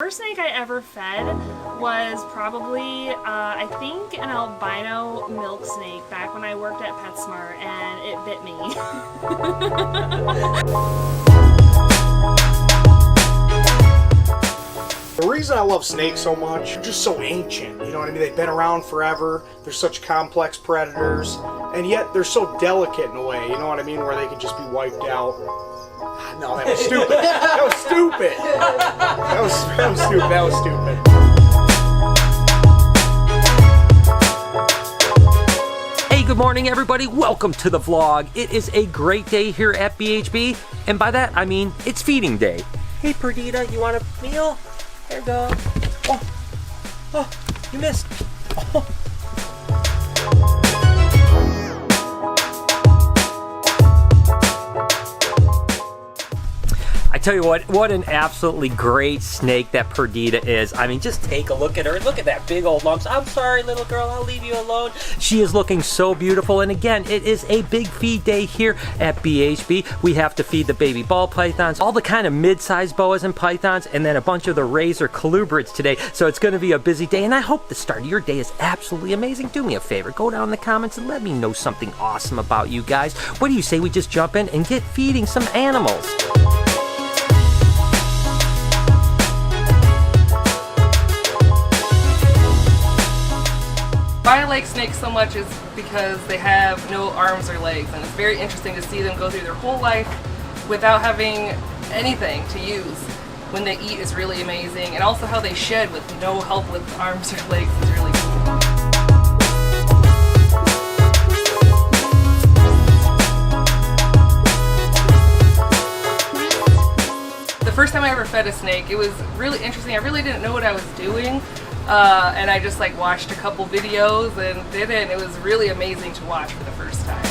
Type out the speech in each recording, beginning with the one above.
First snake I ever fed was probably, I think, an albino milk snake back when I worked at PetSmart, and it bit me. The reason I love snakes so much, they're just so ancient, you know what I mean? They've been around forever, they're such complex predators, and yet they're so delicate in a way, you know what I mean? Where they could just be wiped out. No, that was stupid. That was stupid. That was stupid. That was stupid. Hey, good morning, everybody. Welcome to the vlog. It is a great day here at BHB, and by that I mean it's feeding day. Hey, Perdita, you want a meal? There you go. Oh, you missed. Oh. I tell you what an absolutely great snake that Perdita is. I mean, just take a look at her. Look at that big old lumps. I'm sorry, little girl, I'll leave you alone. She is looking so beautiful, and again, it is a big feed day here at BHB. We have to feed the baby ball pythons, all the kind of mid-sized boas and pythons, and then a bunch of the razor colubrids today, so it's going to be a busy day, and I hope the start of your day is absolutely amazing. Do me a favor, go down in the comments and let me know something awesome about you guys. What do you say we just jump in and get feeding some animals? Why I like snakes so much is because they have no arms or legs, and it's very interesting to see them go through their whole life without having anything to use. When they eat is really amazing, and also how they shed with no help with arms or legs is really cool. The first time I ever fed a snake, it was really interesting. I really didn't know what I was doing. And I just watched a couple videos and did it, and it was really amazing to watch for the first time.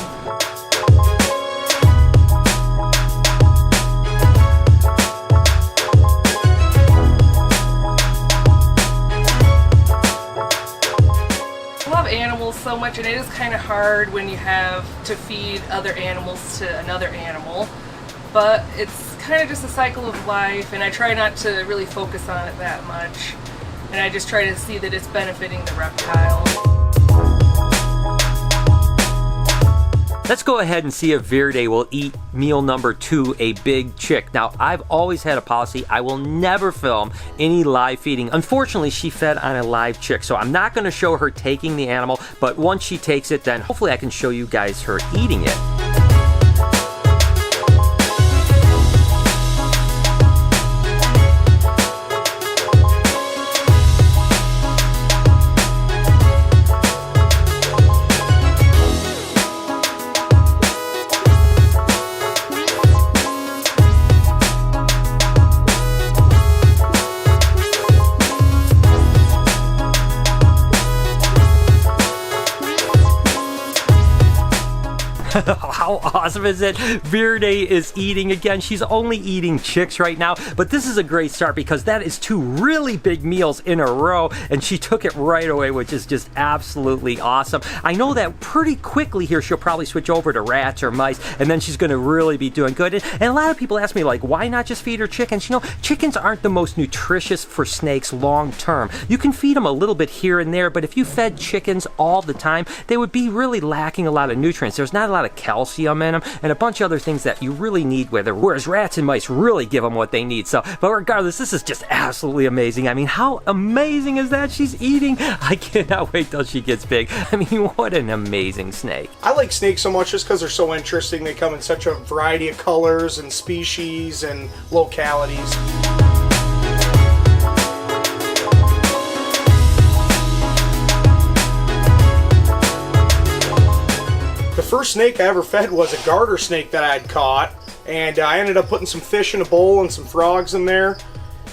I love animals so much, and it is kind of hard when you have to feed other animals to another animal, but it's kind of just a cycle of life, and I try not to really focus on it that much. And I just try to see that it's benefiting the reptile. Let's go ahead and see if Verde will eat meal number 2, a big chick. Now, I've always had a policy, I will never film any live feeding. Unfortunately, she fed on a live chick, so I'm not gonna show her taking the animal, but once she takes it, then hopefully I can show you guys her eating it. How awesome is it? Verde is eating again. She's only eating chicks right now, but this is a great start because that is 2 really big meals in a row, and she took it right away, which is just absolutely awesome. I know that pretty quickly here she'll probably switch over to rats or mice, and then she's going to really be doing good. And a lot of people ask me, why not just feed her chickens? You know, chickens aren't the most nutritious for snakes long term. You can feed them a little bit here and there, but if you fed chickens all the time, they would be really lacking a lot of nutrients. There's not a lot of calcium in them and a bunch of other things that you really need with her, whereas rats and mice really give them what they need. So, but regardless, this is just absolutely amazing. I mean, how amazing is that? She's eating. I cannot wait till she gets big. I mean, what an amazing snake. I like snakes so much just because they're so interesting. They come in such a variety of colors and species and localities. The first snake I ever fed was a garter snake that I had caught, and I ended up putting some fish in a bowl and some frogs in there.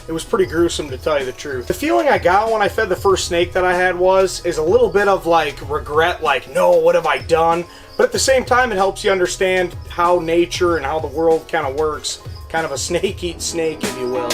It was pretty gruesome, to tell you the truth. The feeling I got when I fed the first snake that I had is a little bit of regret, no, what have I done? But at the same time, it helps you understand how nature and how the world kind of works. Kind of a snake eats snake, if you will.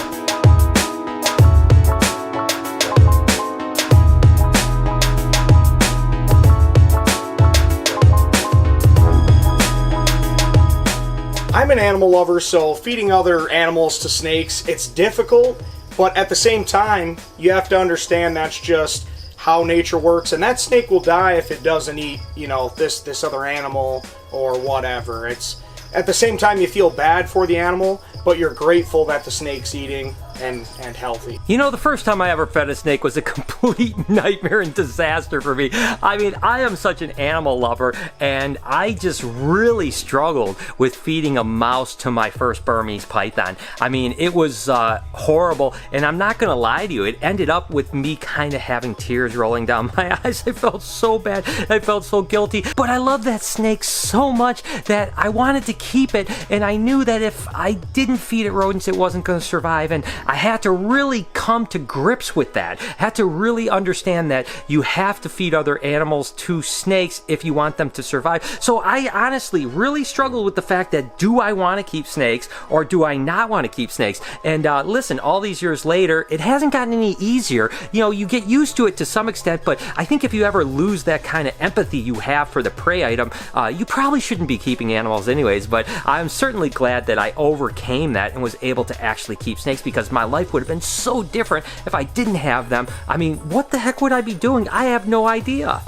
I'm an animal lover, so feeding other animals to snakes, it's difficult, But at the same time, you have to understand that's just how nature works, and that snake will die if it doesn't eat, you know, this other animal or whatever. It's at the same time you feel bad for the animal, but you're grateful that the snake's eating and healthy. You know, the first time I ever fed a snake was a complete nightmare and disaster for me. I mean, I am such an animal lover, and I just really struggled with feeding a mouse to my first Burmese python. I mean, it was horrible, and I'm not gonna lie to you, it ended up with me kind of having tears rolling down my eyes. I felt so bad, I felt so guilty, but I love that snake so much that I wanted to keep it, and I knew that if I didn't feed it rodents, it wasn't gonna survive, and I had to really come to grips with that. Had to really understand that you have to feed other animals to snakes if you want them to survive. So I honestly really struggled with the fact that, do I want to keep snakes or do I not want to keep snakes? And listen, all these years later, it hasn't gotten any easier. You know, you get used to it to some extent, but I think if you ever lose that kind of empathy you have for the prey item, you probably shouldn't be keeping animals anyways. But I'm certainly glad that I overcame that and was able to actually keep snakes, because my life would have been so different if I didn't have them. I mean, what the heck would I be doing? I have no idea.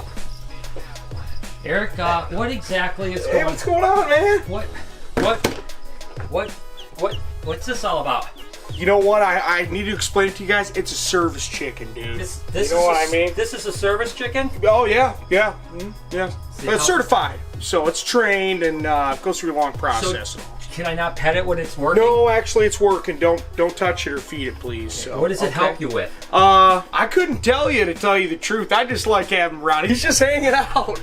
Eric, what exactly is going on? Hey, what's going on, man? What's this all about? You know what? I need to explain it to you guys. It's a service chicken, dude. This you know what I mean? This is a service chicken? Oh, yeah. Yeah. See, But it's certified, so it's trained and goes through a long process. Can I not pet it when it's working? No, actually, it's working. Don't touch it or feed it, please. So, what does it help you with? I couldn't tell you, to tell you the truth. I just like having him around. He's just hanging out.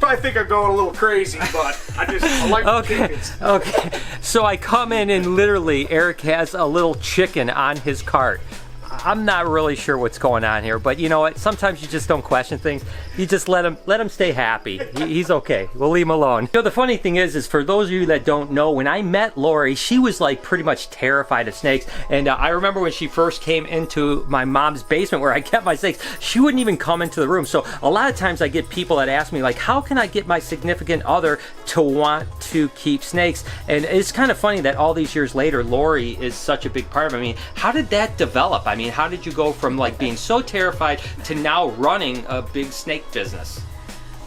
Probably think I'm going a little crazy, but I like the chickens. Okay. So I come in and literally Eric has a little chicken on his cart. I'm not really sure what's going on here, but you know what? Sometimes you just don't question things. You just let him stay happy. He's okay. We'll leave him alone. You know, the funny thing is for those of you that don't know, when I met Lori, she was like pretty much terrified of snakes. And I remember when she first came into my mom's basement where I kept my snakes, she wouldn't even come into the room. So a lot of times I get people that ask me like, how can I get my significant other to want to keep snakes? And it's kind of funny that all these years later, Lori is such a big part of it. I mean, how did that develop? I mean, how did you go from like being so terrified to now running a big snake business?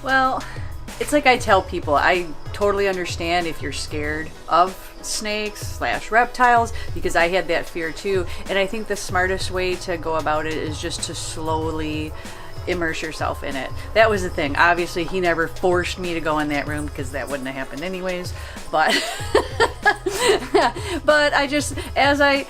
Well, it's like I tell people, I totally understand if you're scared of snakes / reptiles, because I had that fear too. And I think the smartest way to go about it is just to slowly immerse yourself in it. That was the thing. Obviously, he never forced me to go in that room because that wouldn't have happened anyways. But but I just, as I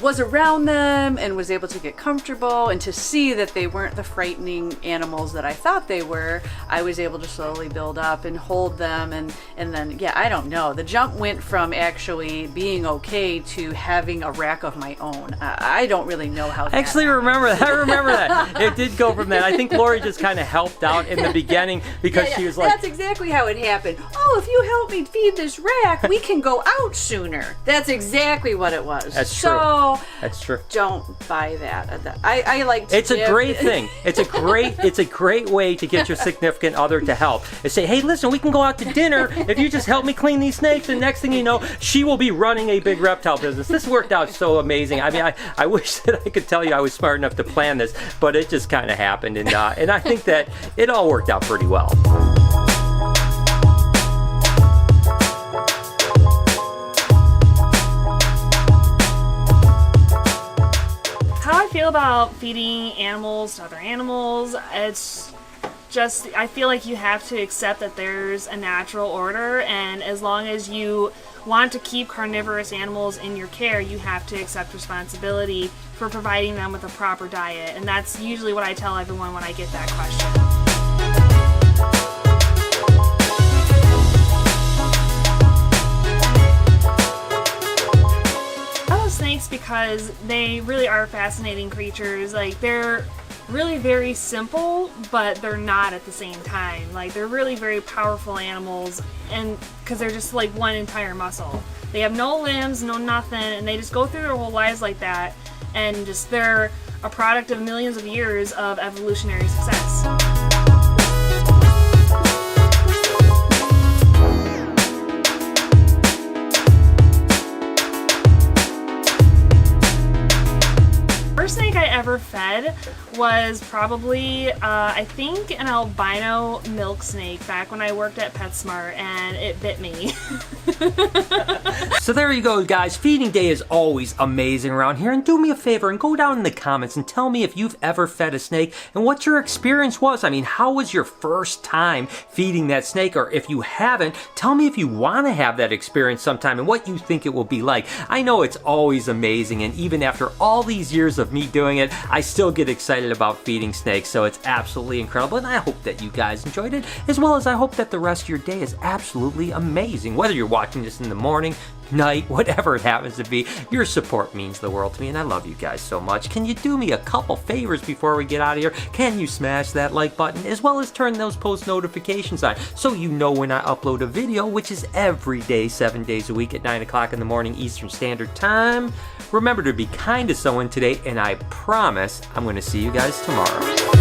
was around them and was able to get comfortable and to see that they weren't the frightening animals that I thought they were, I was able to slowly build up and hold them, and then, yeah, I don't know. The jump went from actually being okay to having a rack of my own. I don't really know how that Actually, remember that. I remember that. It did go from that. I think Lori just kind of helped out in the beginning because she was like... That's exactly how it happened. Oh, if you help me feed this rack, we can go out sooner. That's exactly what it was. That's true. That's true. Don't buy that. I like to It's a great thing. It's a great way to get your significant other to help. Is say, hey, listen, we can go out to dinner if you just help me clean these snakes. And next thing you know, she will be running a big reptile business. This worked out so amazing. I mean, I wish that I could tell you I was smart enough to plan this, but it just kind of happened. And I think that it all worked out pretty well. How I feel about feeding animals to other animals, it's just, I feel like you have to accept that there's a natural order, and as long as you want to keep carnivorous animals in your care, you have to accept responsibility for providing them with a proper diet. And that's usually what I tell everyone when I get that question. Snakes, because they really are fascinating creatures. Like, they're really very simple, but they're not at the same time. Like, they're really very powerful animals, and because they're just like one entire muscle. They have no limbs, no nothing, and they just go through their whole lives like that, and just they're a product of millions of years of evolutionary success. First snake I ever fed was probably, I think, an albino milk snake back when I worked at PetSmart, and it bit me. So there you go, guys. Feeding day is always amazing around here, and do me a favor and go down in the comments and tell me if you've ever fed a snake and what your experience was. I mean, how was your first time feeding that snake? Or if you haven't, tell me if you want to have that experience sometime and what you think it will be like. I know it's always amazing, and even after all these years of me doing it, I still get excited about feeding snakes, so it's absolutely incredible, and I hope that you guys enjoyed it, as well as I hope that the rest of your day is absolutely amazing. Whether you're watching this in the morning, night, whatever it happens to be, your support means the world to me, and I love you guys so much. Can you do me a couple favors before we get out of here? Can you smash that like button, as well as turn those post notifications on, so you know when I upload a video, which is every day, 7 days a week at 9 o'clock in the morning Eastern Standard Time. Remember to be kind to someone today, and I promise I'm going to see you guys tomorrow.